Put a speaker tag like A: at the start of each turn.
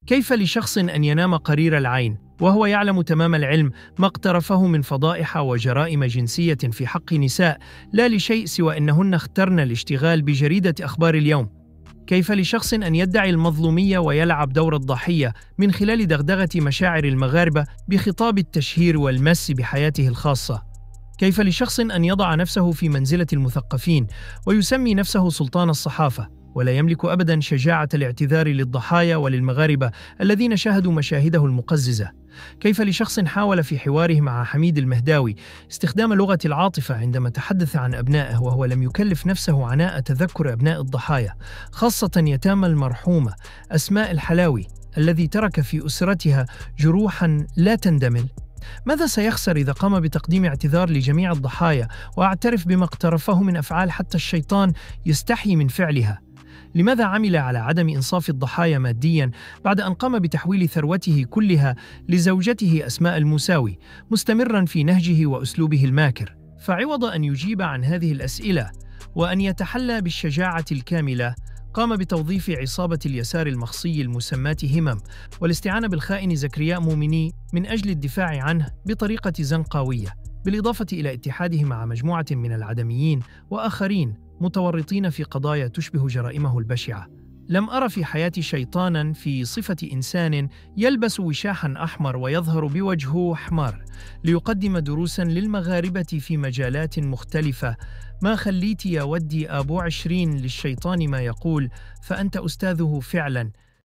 A: كيف لشخص أن ينام قرير العين وهو يعلم تمام العلم ما اقترفه من فضائح وجرائم جنسية في حق نساء، لا لشيء سوى أنهن اخترن الاشتغال بجريدة أخبار اليوم؟ كيف لشخص أن يدعي المظلومية ويلعب دور الضحية من خلال دغدغة مشاعر المغاربة بخطاب التشهير والمس بحياته الخاصة؟ كيف لشخص أن يضع نفسه في منزلة المثقفين ويسمي نفسه سلطان الصحافة ولا يملك أبداً شجاعة الاعتذار للضحايا وللمغاربة الذين شاهدوا مشاهده المقززة؟ كيف لشخص حاول في حواره مع حميد المهداوي استخدام لغة العاطفة عندما تحدث عن أبنائه وهو لم يكلف نفسه عناء تذكر أبناء الضحايا، خاصة يتامى المرحومة أسماء الحلاوي الذي ترك في أسرتها جروحاً لا تندمل؟ ماذا سيخسر إذا قام بتقديم اعتذار لجميع الضحايا واعترف بما اقترفه من أفعال حتى الشيطان يستحي من فعلها؟ لماذا عمل على عدم إنصاف الضحايا مادياً بعد أن قام بتحويل ثروته كلها لزوجته أسماء الموساوي، مستمراً في نهجه وأسلوبه الماكر؟ فعوض أن يجيب عن هذه الأسئلة وأن يتحلى بالشجاعة الكاملة، قام بتوظيف عصابة اليسار المخصي المسماة همم والاستعانة بالخائن زكرياء مومني من أجل الدفاع عنه بطريقة زنقاوية، بالإضافة إلى اتحاده مع مجموعة من العدميين وآخرين متورطين في قضايا تشبه جرائمه البشعة. لم أرى في حياتي شيطاناً في صفة إنسان يلبس وشاحاً أحمر ويظهر بوجهه أحمر ليقدم دروساً للمغاربة في مجالات مختلفة. ما خليت يا ودي أبو 20 للشيطان ما يقول، فأنت أستاذه فعلاً.